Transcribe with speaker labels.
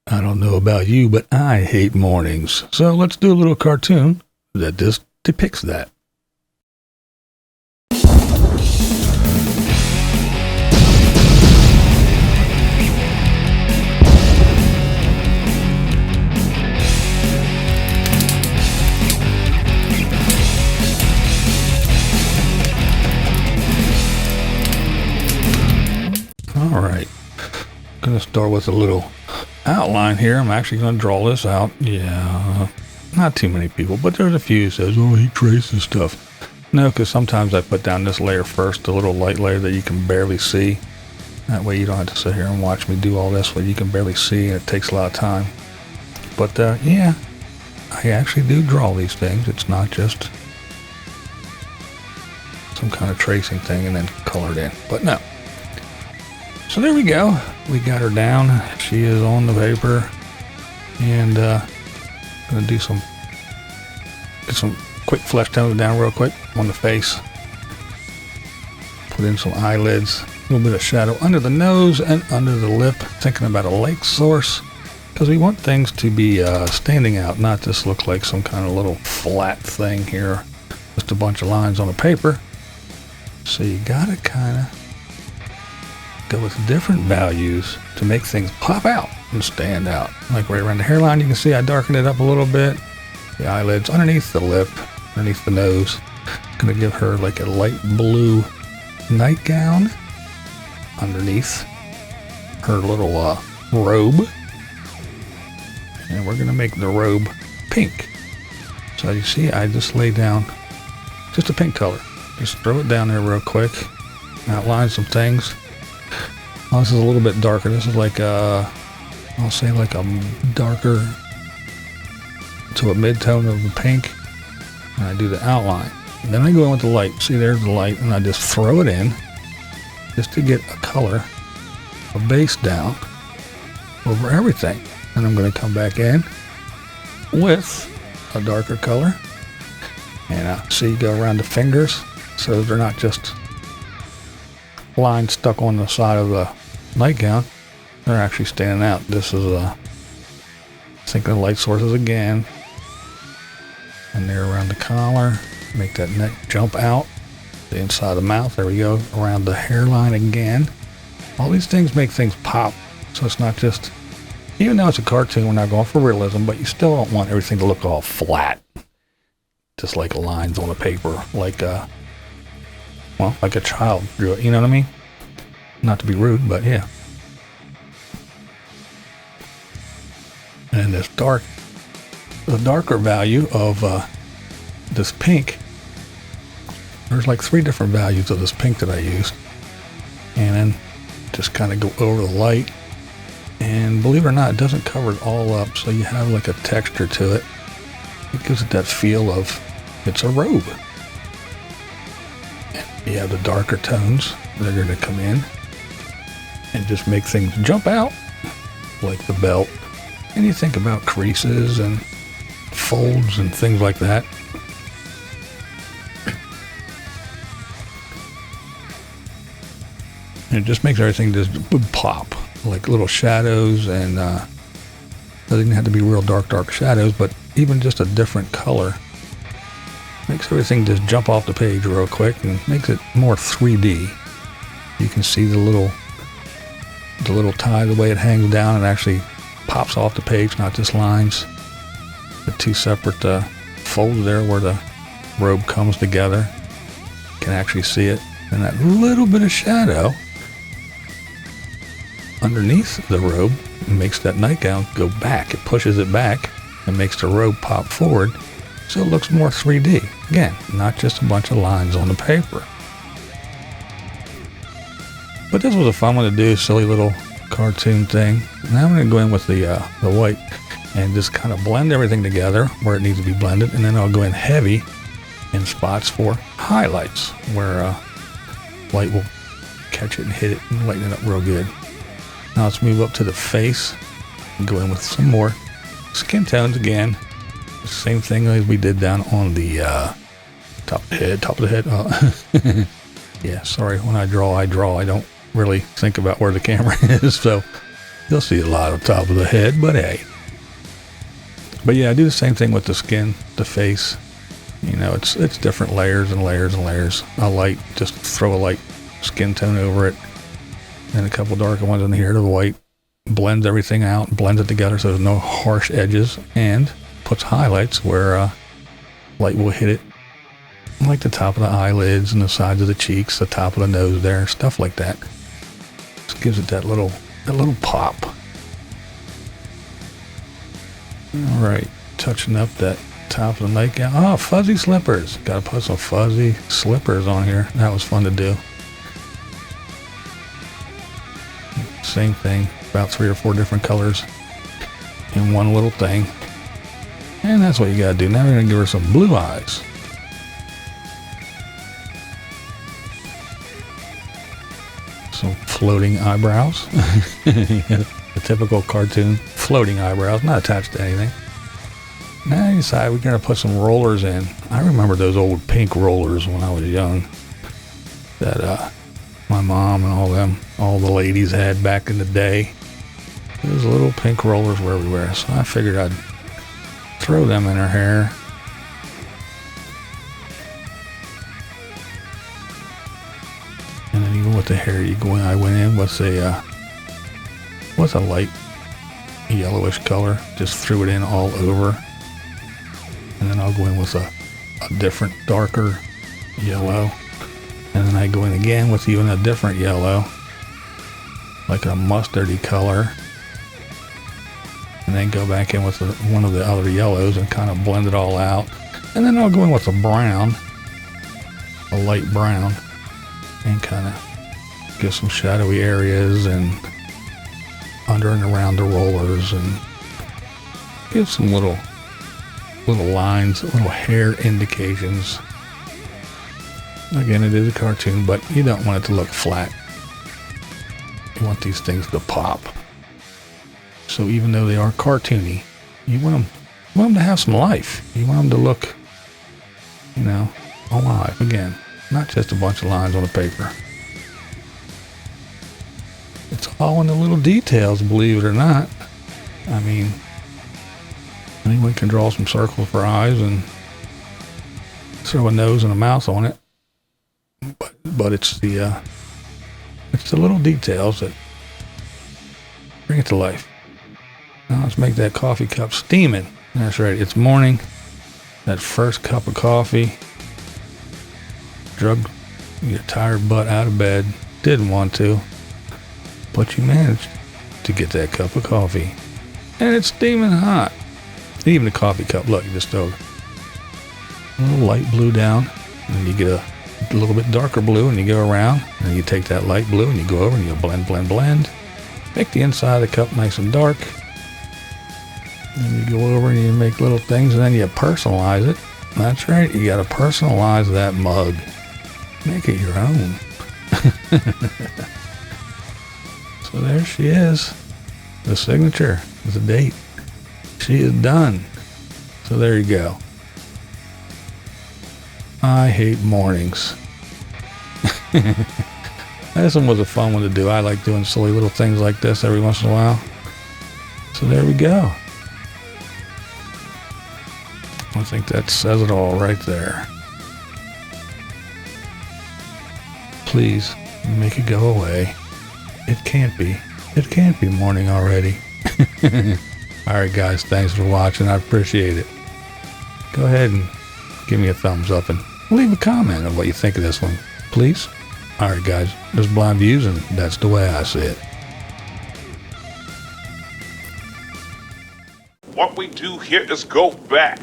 Speaker 1: I don't know about you, but I hate mornings. So let's do a little cartoon that just depicts that. All right, gonna start with a little outline here. I'm actually gonna draw this out. Yeah, not too many people, but there's a few who says, oh, he traces stuff. No, because sometimes I put down this layer first, the little light layer that you can barely see. That way you don't have to sit here and watch me do all this where you can barely see, and it takes a lot of time. But yeah, I actually do draw these things. It's not just some kind of tracing thing and then colored in, but no. So there we go. We got her down. She is on the paper, and gonna do get some quick flesh tones down real quick on the face. Put in some eyelids, a little bit of shadow under the nose and under the lip. Thinking about a light source, because we want things to be standing out, not just look like some kind of little flat thing here, just a bunch of lines on the paper. So you gotta kind of go with different values to make things pop out and stand out. Like right around the hairline, you can see I darkened it up a little bit. The eyelids underneath the lip, underneath the nose. Gonna give her like a light blue nightgown underneath her little robe. And we're gonna make the robe pink. So you see, I just laid down just a pink color. Just throw it down there real quick. Outline some things. Oh, this is a little bit darker. This is like I'll say like a darker to a mid-tone of the pink. And I do the outline. And then I go in with the light. See, there's the light, and I just throw it in just to get a color, a base down over everything. And I'm going to come back in with a darker color. And see, go around the fingers so they're not just lines stuck on the side of the nightgown. They're actually standing out. This is thinking of light sources again. And there around the collar. Make that neck jump out. The inside of the mouth. There we go. Around the hairline again. All these things make things pop. So it's not just, even though it's a cartoon, we're not going for realism, but you still don't want everything to look all flat. Just like lines on a paper. Like like a child drew it. You know what I mean? Not to be rude, but yeah. And the darker value of this pink, there's like 3 different values of this pink that I used. And then just kind of go over the light. And believe it or not, it doesn't cover it all up, so you have like a texture to it. It gives it that feel of it's a robe. And you have the darker tones that are going to come in and just make things jump out, like the belt. And you think about creases and folds and things like that. And it just makes everything just pop, like little shadows, and doesn't have to be real dark shadows, but even just a different color makes everything just jump off the page real quick and makes it more 3D. You can see the little tie, the way it hangs down, and actually pops off the page, not just lines. The 2 separate folds there where the robe comes together. You can actually see it. And that little bit of shadow underneath the robe makes that nightgown go back. It pushes it back and makes the robe pop forward, so it looks more 3D. Again, not just a bunch of lines on the paper. But this was a fun one to do, silly little cartoon thing. Now I'm going to go in with the white and just kind of blend everything together where it needs to be blended, and then I'll go in heavy in spots for highlights where light will catch it and hit it and lighten it up real good. Now let's move up to the face and go in with some more skin tones again. Same thing as we did down on the top of the head. Yeah, sorry, when I draw. I don't really think about where the camera is, so You'll see a lot on top of the head, but hey. But yeah, I do the same thing with the skin, the face. You know, it's different layers and layers and layers. Just throw a light skin tone over it, and a couple darker ones in here to the white. Blends everything out, blends it together so there's no harsh edges, and puts highlights where light will hit it, like the top of the eyelids and the sides of the cheeks, the top of the nose there, stuff like that. Just gives it that little pop. All right, touching up that top of the nightgown. Oh, fuzzy slippers. Got to put some fuzzy slippers on here. That was fun to do. Same thing, about 3 or 4 different colors in one little thing. And that's what you gotta do. Now we're gonna give her some blue eyes. Some floating eyebrows. The typical cartoon floating eyebrows, not attached to anything. Now you decide we're gonna put some rollers in. I remember those old pink rollers when I was young. That my mom and all the ladies had back in the day. Those little pink rollers were everywhere, so I figured I'd throw them in her hair. And then even with the hair, I went in with a light yellowish color, just threw it in all over. And then I'll go in with a different darker yellow. And then I go in again with even a different yellow, like a mustardy color. And then go back in with one of the other yellows and kind of blend it all out. And then I'll go in with a brown, a light brown, and kind of give some shadowy areas and under and around the rollers, and give some little lines, little hair indications. Again, it is a cartoon, but you don't want it to look flat. You want these things to pop. So even though they are cartoony, you want them to have some life. You want them to look, alive. Again, not just a bunch of lines on a paper. It's all in the little details, believe it or not. I mean, anyone can draw some circles for eyes and throw a nose and a mouth on it. But it's the little details that bring it to life. Now let's make that coffee cup steaming. That's right, it's morning. That first cup of coffee. Drug your tired butt out of bed. Didn't want to, but you managed to get that cup of coffee. And it's steaming hot. Even the coffee cup, look, you just throw a little light blue down, and then you get a little bit darker blue, and you go around, and you take that light blue and you go over and you blend. Make the inside of the cup nice and dark. Then you go over and you make little things, and then you personalize it. That's right, you gotta personalize that mug. Make it your own. So there she is. The signature, the date. She is done. So there you go. I hate mornings. This one was a fun one to do. I like doing silly little things like this every once in a while. So there we go. I think that says it all right there. Please make it go away. It can't be morning already. Alright guys, thanks for watching. I appreciate it. Go ahead and give me a thumbs up and leave a comment on what you think of this one, please. Alright guys, this is BlindViews, and that's the way I see it.
Speaker 2: What we do here is go back.